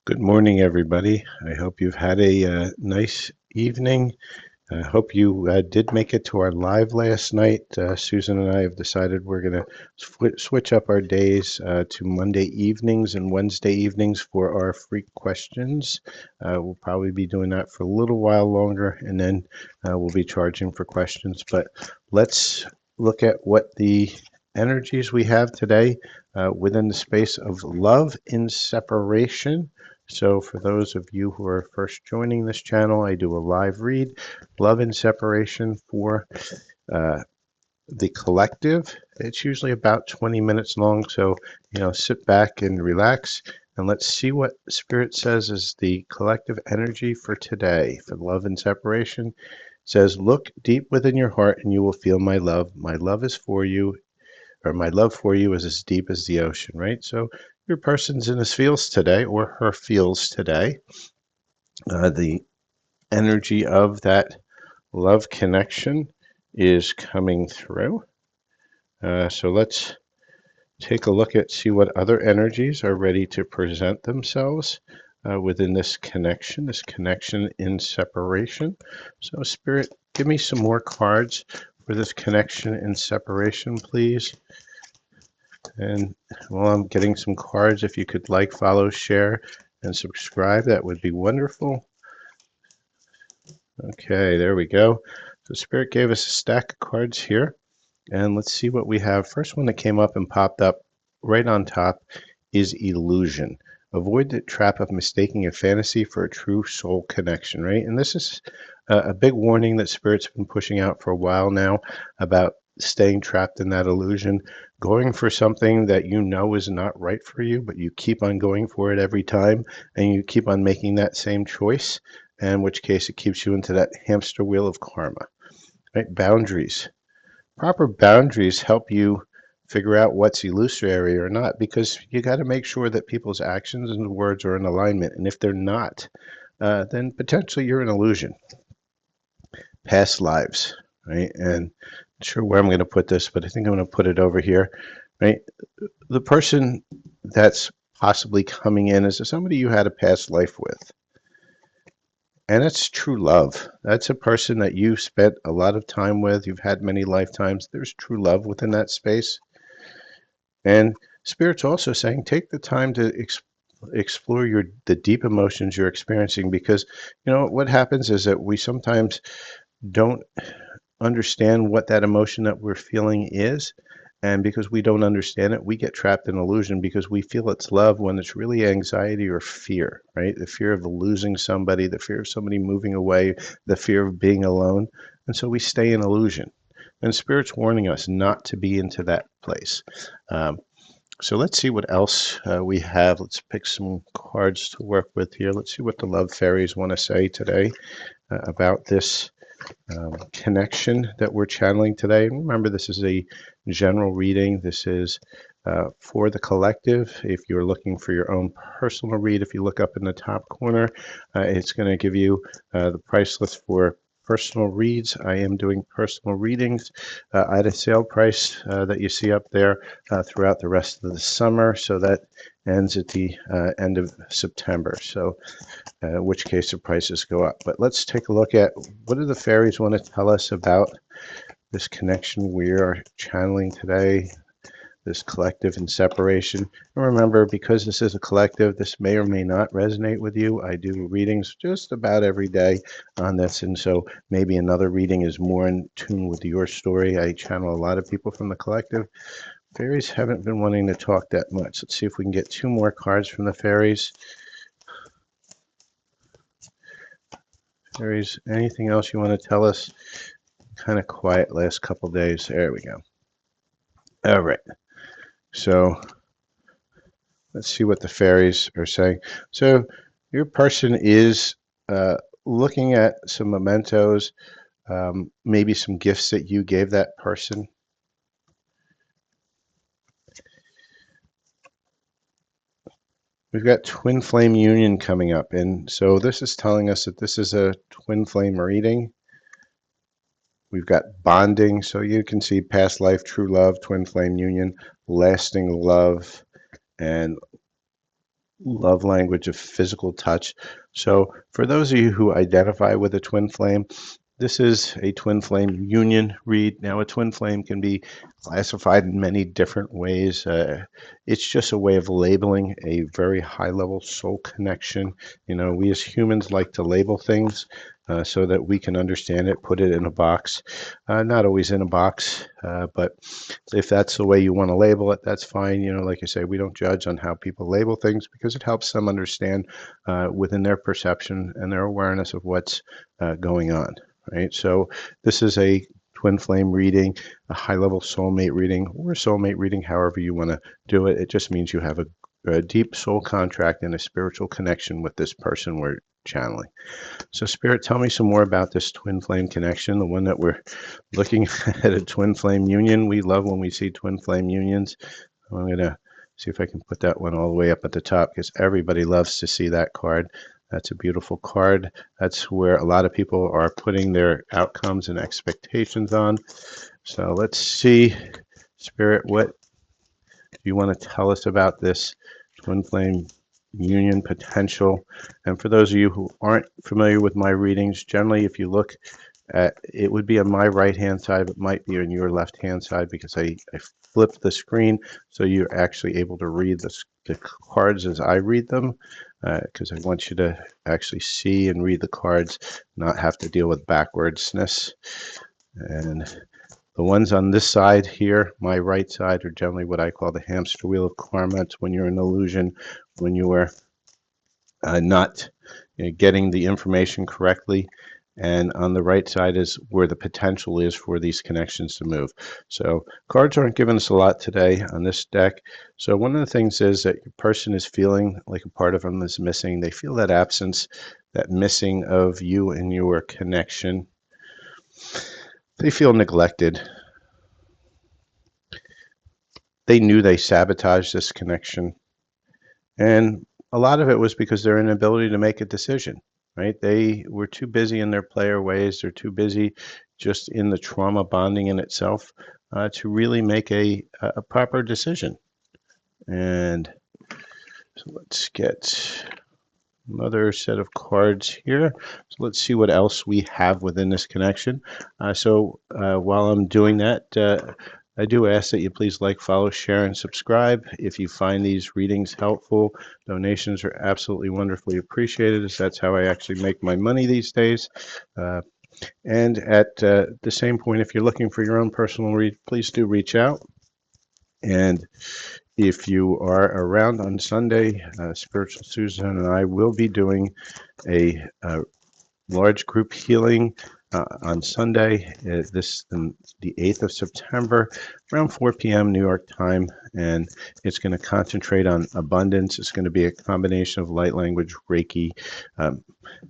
Good morning, everybody. I hope you've had a nice evening. I hope you did make it to our live last night. Susan and I have decided we're going to switch up our days to Monday evenings and Wednesday evenings for our free questions. We'll probably be doing that for a little while longer, and then we'll be charging for questions. But let's look at what the energies we have today within the space of love in separation. So for those of you who are first joining this channel, I do a live read, Love and Separation for uh, the collective. It's usually about 20 minutes long, so sit back and relax, and let's see what Spirit says is the collective energy for today for love and separation. It says, look deep within your heart and you will feel my love. My love is for you, or my love for you is as deep as the ocean, right? So your person's in his feels today, or her feels today. The energy of that love connection is coming through. So let's take a look at, see what other energies are ready to present themselves within this connection in separation. So Spirit, give me some more cards for this connection in separation, please. And while I'm getting some cards, if you could like, follow, share, and subscribe, that would be wonderful. Okay, there we go. So Spirit gave us a stack of cards here, and let's see what we have. First one that came up and popped up right on top is illusion. Avoid the trap of mistaking a fantasy for a true soul connection, right? And this is a big warning that Spirit's been pushing out for a while now about staying trapped in that illusion, going for something that you know is not right for you, but you keep on going for it every time, and you keep on making that same choice, in which case it keeps you into that hamster wheel of karma, right? Boundaries. Proper boundaries help you figure out what's illusory or not, because you got to make sure that people's actions and words are in alignment. And if they're not, then potentially you're an illusion. Past lives, right? And I'm not sure where I'm going to put this, but I think I'm going to put it over here, right? The person that's possibly coming in is somebody you had a past life with. And it's true love. That's a person that you spent a lot of time with. You've had many lifetimes. There's true love within that space. And Spirit's also saying take the time to explore the deep emotions you're experiencing, because what happens is that we sometimes don't understand what that emotion that we're feeling is. And because we don't understand it, we get trapped in illusion because we feel it's love when it's really anxiety or fear, right? The fear of losing somebody, the fear of somebody moving away, the fear of being alone. And so we stay in illusion. And Spirit's warning us not to be into that place. So let's see what else we have. Let's pick some cards to work with here. Let's see what the love fairies want to say today about this connection that we're channeling today. And remember, this is a general reading. This is for the collective. If you're looking for your own personal read, if you look up in the top corner, it's going to give you the price list for personal reads. I am doing personal readings at a sale price that you see up there throughout the rest of the summer. So that ends at the end of September. So in which case the prices go up. But let's take a look at what do the fairies want to tell us about this connection we are channeling today, this collective and separation. And remember, because this is a collective, this may or may not resonate with you. I do readings just about every day on this, and so maybe another reading is more in tune with your story. I channel a lot of people from the collective. Fairies haven't been wanting to talk that much. Let's see if we can get two more cards from the fairies. Fairies, anything else you want to tell us? Kind of quiet last couple days. There we go. All right. So let's see what the fairies are saying. So your person is looking at some mementos, maybe some gifts that you gave that person. We've got twin flame union coming up, and so this is telling us that this is a twin flame reading. We've got bonding, so you can see past life, true love, twin flame union, lasting love, and love language of physical touch. So for those of you who identify with a twin flame, this is a twin flame union read. Now, a twin flame can be classified in many different ways. It's just a way of labeling a very high level soul connection. You know, we as humans like to label things so that we can understand it, put it in a box. Not always in a box, but if that's the way you want to label it, that's fine. You know, like I say, we don't judge on how people label things because it helps them understand within their perception and their awareness of what's going on. Right. So this is a twin flame reading, a high level soulmate reading, or a soulmate reading, however you want to do it. It just means you have a deep soul contract and a spiritual connection with this person we're channeling. So, Spirit, tell me some more about this twin flame connection, the one that we're looking at, a twin flame union. We love when we see twin flame unions. I'm going to see if I can put that one all the way up at the top because everybody loves to see that card. That's a beautiful card. That's where a lot of people are putting their outcomes and expectations on. So let's see, Spirit, what do you want to tell us about this twin flame union potential? And for those of you who aren't familiar with my readings, generally, if you look at it, would be on my right hand side, but might be on your left hand side because I flipped the screen so you're actually able to read the cards as I read them because I want you to actually see and read the cards, not have to deal with backwardsness. And the ones on this side here, my right side, are generally what I call the hamster wheel of karma. It's when you're in illusion, when you are not getting the information correctly. And on the right side is where the potential is for these connections to move. So cards aren't giving us a lot today on this deck. So one of the things is that your person is feeling like a part of them is missing. They feel that absence, that missing of you and your connection. They feel neglected. They knew they sabotaged this connection. And a lot of it was because their inability to make a decision, right? They were too busy in their player ways. They're too busy just in the trauma bonding in itself to really make a proper decision. And so let's get another set of cards here. So let's see what else we have within this connection. While I'm doing that, I do ask that you please like, follow, share, and subscribe. If you find these readings helpful, donations are absolutely wonderfully appreciated, as that's how I actually make my money these days. And at the same point, if you're looking for your own personal read, please do reach out. And if you are around on Sunday, Spiritual Susan and I will be doing a large group healing on Sunday, the 8th of September, around 4 p.m. New York time, and it's going to concentrate on abundance. It's going to be a combination of light language, Reiki,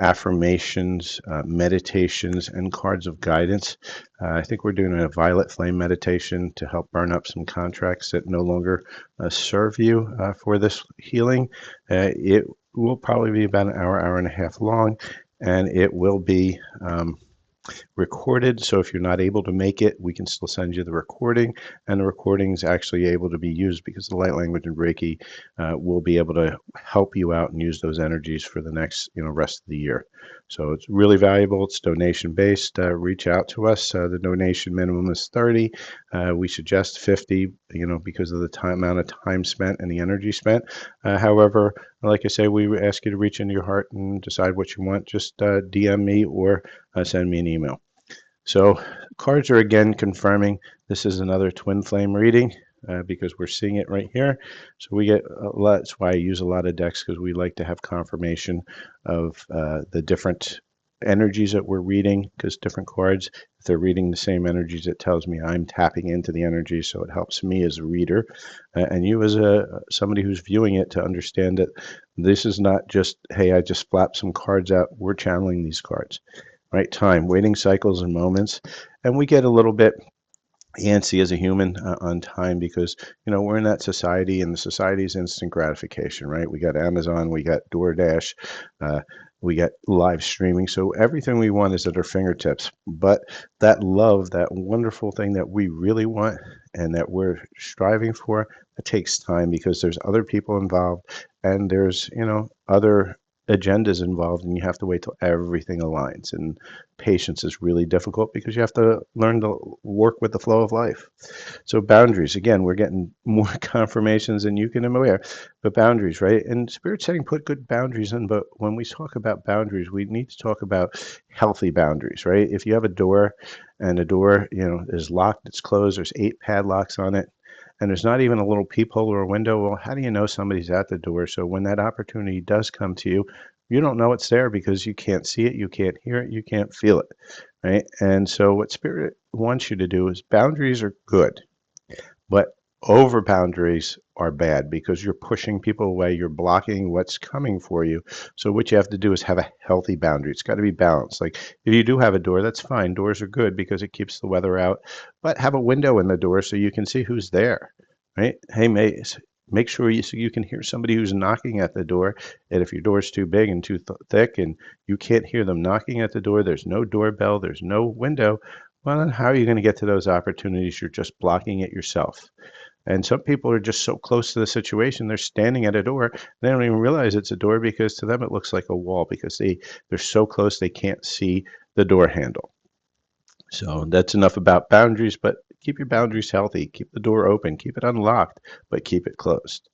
affirmations, meditations, and cards of guidance. I think we're doing a violet flame meditation to help burn up some contracts that no longer serve you for this healing. It will probably be about an hour, hour and a half long, and it will be recorded. So if you're not able to make it, we can still send you the recording, and the recording is actually able to be used because the light language and Reiki will be able to help you out and use those energies for the next rest of the year. So it's really valuable. It's donation based. Reach out to us. The donation minimum is 30. We suggest 50, because of the amount of time spent and the energy spent. However, like I say, we ask you to reach into your heart and decide what you want. Just DM me or send me an email. So cards are again confirming this is another twin flame reading because we're seeing it right here. So we get a lot. That's why I use a lot of decks, because we like to have confirmation of the different energies that we're reading, because different cards, if they're reading the same energies, it tells me I'm tapping into the energy. So it helps me as a reader and you as somebody who's viewing it to understand that this is not just, hey, I just flapped some cards out. We're channeling these cards. Right? Time, waiting cycles and moments. And we get a little bit antsy as a human on time because we're in that society, and the society is instant gratification, right? We got Amazon, we got DoorDash, uh, we got live streaming, so everything we want is at our fingertips. But that love, that wonderful thing that we really want and that we're striving for, it takes time because there's other people involved, and there's other agendas involved, and you have to wait till everything aligns. And patience is really difficult because you have to learn to work with the flow of life. So boundaries, again, we're getting more confirmations than you can aware, but boundaries, right? And spirit setting put good boundaries in, but when we talk about boundaries, we need to talk about healthy boundaries, right? If you have a door and the door, is locked, it's closed, there's 8 padlocks on it, and there's not even a little peephole or a window, well, how do you know somebody's at the door? So when that opportunity does come to you, you don't know it's there because you can't see it, you can't hear it, you can't feel it, right? And so what spirit wants you to do is boundaries are good, but over boundaries are bad because you're pushing people away, you're blocking what's coming for you. So what you have to do is have a healthy boundary. It's got to be balanced. Like if you do have a door, that's fine. Doors are good because it keeps the weather out, but have a window in the door so you can see who's there, right? Hey, make sure so you can hear somebody who's knocking at the door. And if your door's too big and too thick and you can't hear them knocking at the door, there's no doorbell, there's no window, well, then how are you going to get to those opportunities? You're just blocking it yourself. And some people are just so close to the situation, they're standing at a door. They don't even realize it's a door because to them it looks like a wall because they're so close they can't see the door handle. So that's enough about boundaries, but keep your boundaries healthy. Keep the door open, keep it unlocked, but keep it closed,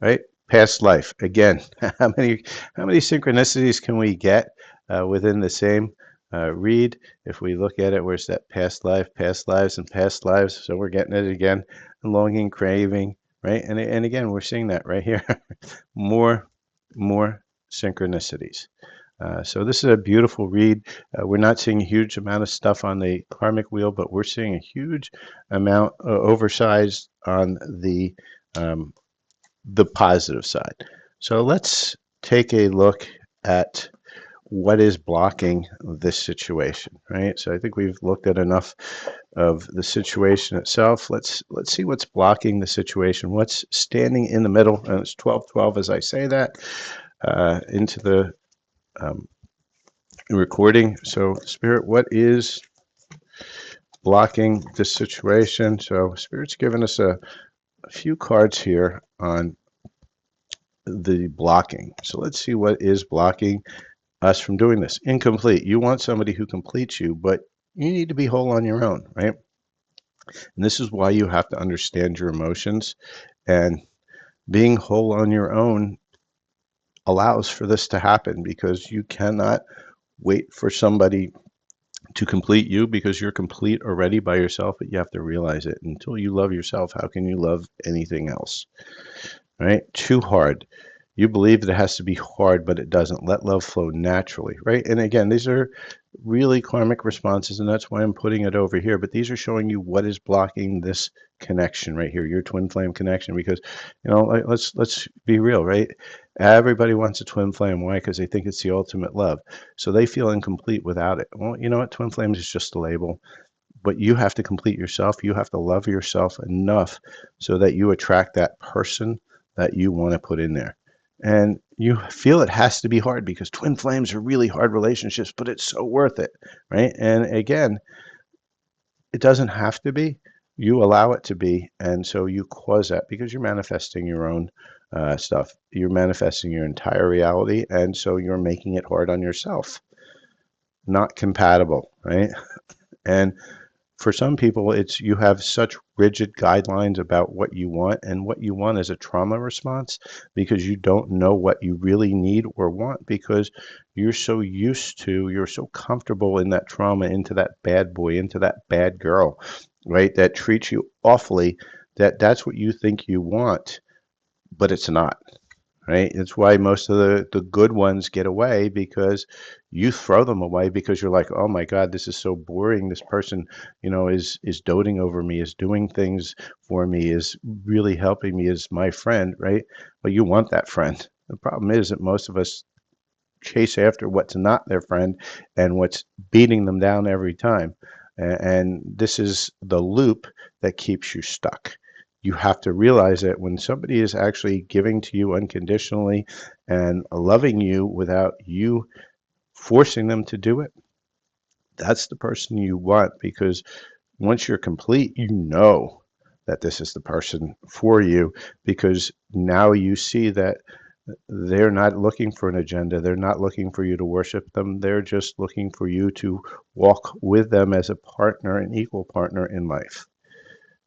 right? Past life. Again, how many synchronicities can we get within the same read? If we look at it, where's that past life, past lives, and past lives? So we're getting it again, longing, craving, right? And again, we're seeing that right here. more, more synchronicities. So this is a beautiful read. We're not seeing a huge amount of stuff on the karmic wheel, but we're seeing a huge amount oversized on um, the positive side. So let's take a look at what is blocking this situation, right? So I think we've looked at enough of the situation itself. Let's see what's blocking the situation. What's standing in the middle? And it's 12-12 as I say that into the um, recording. So Spirit, what is blocking this situation? So Spirit's given us a few cards here on the blocking. So let's see what is blocking us from doing this. Incomplete. You want somebody who completes you, but you need to be whole on your own, right? And this is why you have to understand your emotions. And being whole on your own allows for this to happen because you cannot wait for somebody to complete you because you're complete already by yourself, but you have to realize it. Until you love yourself, how can you love anything else? Right? Too hard. You believe that it has to be hard, but it doesn't. Let love flow naturally, right? And again, these are really karmic responses, and that's why I'm putting it over here. But these are showing you what is blocking this connection right here, your twin flame connection. Because, let's be real, right? Everybody wants a twin flame. Why? Because they think it's the ultimate love. So they feel incomplete without it. Well, you know what? Twin flames is just a label, but you have to complete yourself. You have to love yourself enough so that you attract that person that you want to put in there. And you feel it has to be hard because twin flames are really hard relationships, but it's so worth it, right? And again, it doesn't have to be. You allow it to be, and so you cause that because you're manifesting your own stuff. You're manifesting your entire reality, and so you're making it hard on yourself. Not compatible, right? And for some people, it's you have such rigid guidelines about what you want, and what you want is a trauma response because you don't know what you really need or want because you're so comfortable in that trauma, into that bad boy, into that bad girl, right? That treats you awfully, that's what you think you want, but it's not, right? It's why most of the good ones get away because you throw them away because you're like, oh my God, this is so boring. This person, is doting over me, is doing things for me, is really helping me, is my friend, right? But you want that friend. The problem is that most of us chase after what's not their friend and what's beating them down every time. And this is the loop that keeps you stuck. You have to realize that when somebody is actually giving to you unconditionally and loving you without you forcing them to do it, that's the person you want, because once you're complete, you know that this is the person for you, because now you see that they're not looking for an agenda. They're not looking for you to worship them. They're just looking for you to walk with them as a partner, an equal partner in life.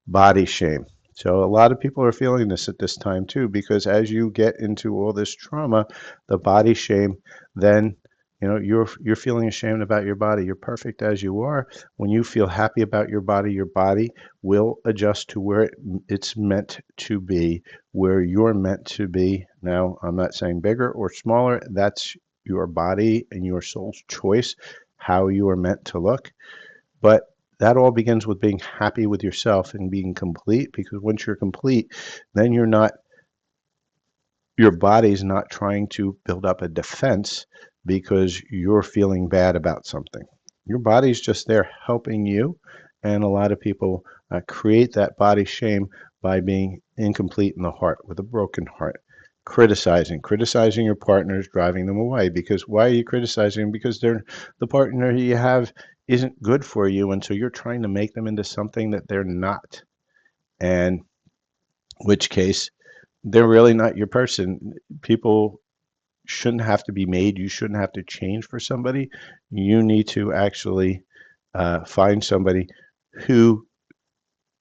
Body shame. So a lot of people are feeling this at this time too, because as you get into all this trauma, the body shame, then you're feeling ashamed about your body. You're perfect as you are. When you feel happy about your body will adjust to where it's meant to be, where you're meant to be. Now, I'm not saying bigger or smaller. That's your body and your soul's choice, how you are meant to look. But that all begins with being happy with yourself and being complete, because once you're complete, then your body's not trying to build up a defense because you're feeling bad about something. Your body's just there helping you, and a lot of people create that body shame by being incomplete in the heart, with a broken heart. Criticizing your partner is driving them away. Because why are you criticizing them? Because the partner you have isn't good for you, and so you're trying to make them into something that they're not. And which case, they're really not your person. People shouldn't have to be made. You shouldn't have to change for somebody. You need to actually find somebody who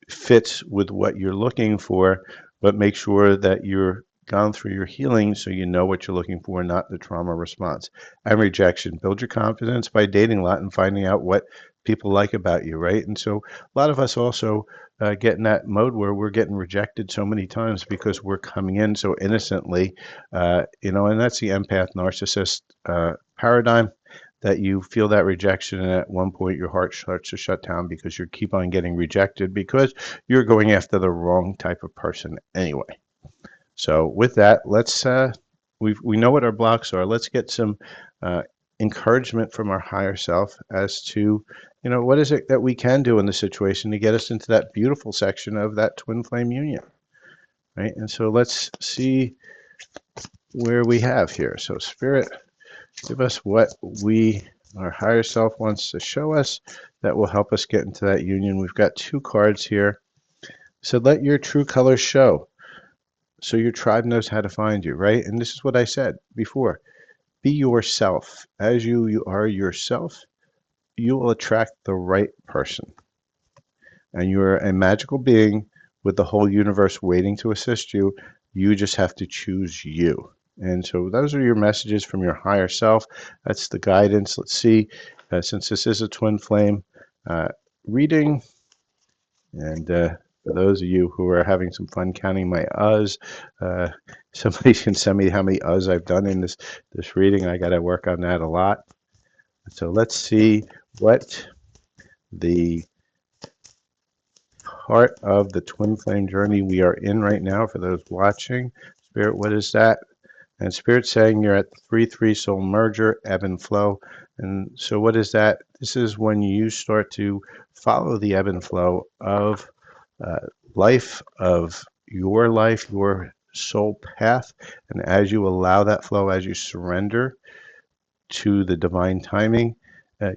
fits with what you're looking for, but make sure that you're gone through your healing so you know what you're looking for, not the trauma response. And rejection. Build your confidence by dating a lot and finding out what people like about you, right? And so a lot of us also get in that mode where we're getting rejected so many times because we're coming in so innocently, and that's the empath narcissist paradigm, that you feel that rejection, and at one point your heart starts to shut down because you keep on getting rejected because you're going after the wrong type of person anyway. So with that, let's we know what our blocks are. Let's get some uh, encouragement from our higher self as to what is it that we can do in the situation to get us into that beautiful section of that twin flame union, right? And so let's see where we have here. So Spirit, give us what our higher self wants to show us that will help us get into that union. We've got two cards here. So let your true colors show, so your tribe knows how to find you, right? And this is what I said before. Be yourself. As you are yourself, you will attract the right person. And you're a magical being with the whole universe waiting to assist you. You just have to choose you. And so those are your messages from your higher self. That's the guidance. Let's see, since this is a twin flame reading, and for those of you who are having some fun counting my uhs, uh, somebody can send me how many uhs I've done in this reading. I got to work on that a lot. So let's see what the part of the twin flame journey we are in right now for those watching. Spirit, what is that? And Spirit saying you're at 3-3 soul merger, ebb and flow. And so what is that? This is when you start to follow the ebb and flow of uh, life, your soul path. And as you allow that flow, as you surrender to the divine timing,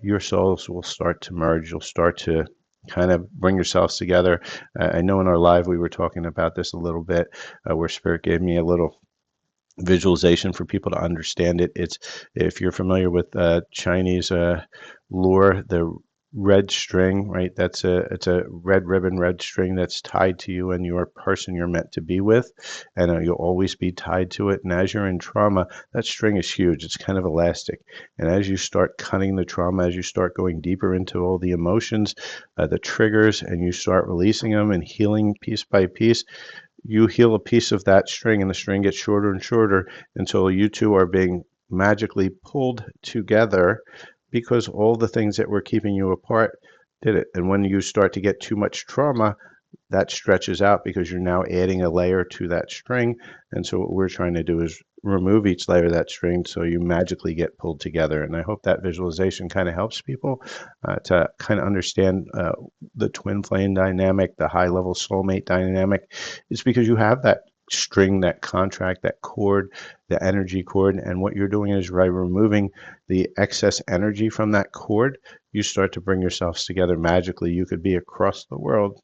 your souls will start to merge. You'll start to kind of bring yourselves together. I know in our live we were talking about this a little bit, where Spirit gave me a little visualization for people to understand it. It's, if you're familiar with Chinese lore, the red string, right? It's a red ribbon, red string that's tied to you and your person you're meant to be with, and you'll always be tied to it. And as you're in trauma, that string is huge. It's kind of elastic, and as you start cutting the trauma, as you start going deeper into all the emotions, the triggers, and you start releasing them and healing piece by piece, you heal a piece of that string, and the string gets shorter and shorter until you two are being magically pulled together, because all the things that were keeping you apart did it. And when you start to get too much trauma, that stretches out because you're now adding a layer to that string. And so what we're trying to do is remove each layer of that string so you magically get pulled together. And I hope that visualization kind of helps people to kind of understand the twin flame dynamic, the high level soulmate dynamic. It's because you have that string, that contract, that cord, the energy cord, and what you're doing is by removing the excess energy from that cord, you start to bring yourselves together magically. You could be across the world,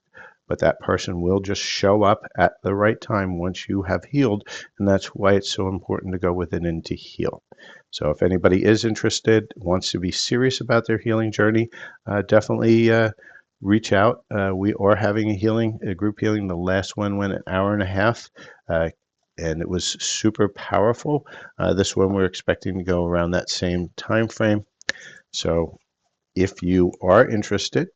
but that person will just show up at the right time once you have healed. And that's why it's so important to go within and to heal. So if anybody is interested, wants to be serious about their healing journey, definitely reach out. We are having a group healing. The last one went an hour and a half. And it was super powerful. This one we're expecting to go around that same time frame. So if you are interested,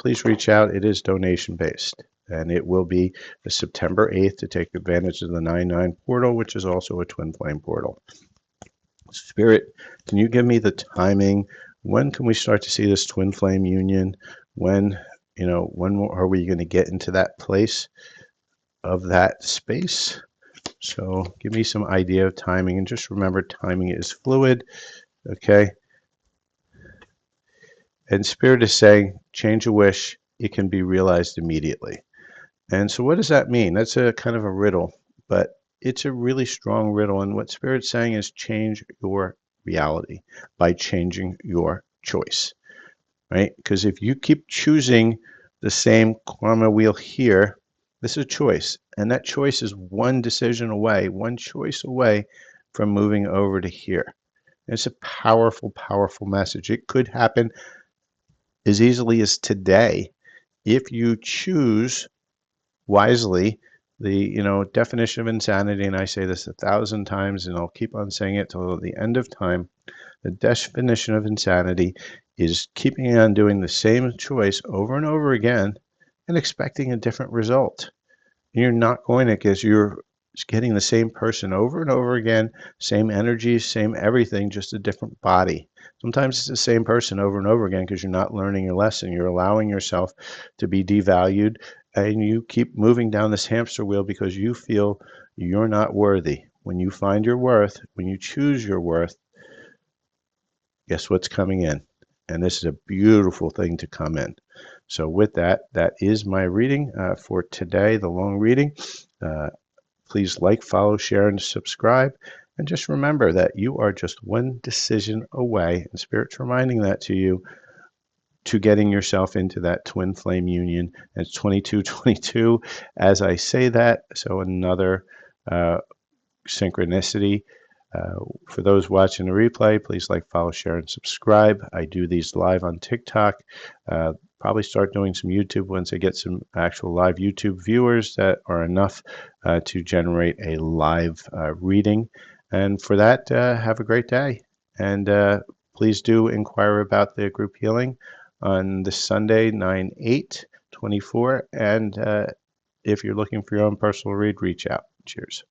please reach out. It is donation based, and it will be the September 8th to take advantage of the 9/9 portal, which is also a twin flame portal. Spirit, can you give me the timing? When can we start to see this twin flame union? When, when are we going to get into that place of that space? So give me some idea of timing, and just remember timing is fluid. Okay. And Spirit is saying, change a wish, it can be realized immediately. And so what does that mean? That's a kind of a riddle, but it's a really strong riddle. And what Spirit's saying is change your reality by changing your choice, right? Because if you keep choosing the same karma wheel here, this is a choice. And that choice is one decision away, one choice away from moving over to here. It's a powerful, powerful message. It could happen as easily as today if you choose wisely. The definition of insanity, and I say this 1,000 times and I'll keep on saying it till the end of time, the definition of insanity is keeping on doing the same choice over and over again and expecting a different result. You're not going to, because you're getting the same person over and over again, same energy, same everything, just a different body. Sometimes it's the same person over and over again because you're not learning your lesson. You're allowing yourself to be devalued, and you keep moving down this hamster wheel because you feel you're not worthy. When you find your worth, when you choose your worth, guess what's coming in? And this is a beautiful thing to come in. So with that, that is my reading for today, the long reading. Please like, follow, share, and subscribe. And just remember that you are just one decision away, and Spirit's reminding that to you, to getting yourself into that twin flame union. And it's 2222 as I say that. So another synchronicity. For those watching the replay, please like, follow, share, and subscribe. I do these live on TikTok. Probably start doing some YouTube once I get some actual live YouTube viewers that are enough to generate a live reading. And for that, have a great day. And please do inquire about the group healing on this Sunday, 9/8/24. And if you're looking for your own personal read, reach out. Cheers.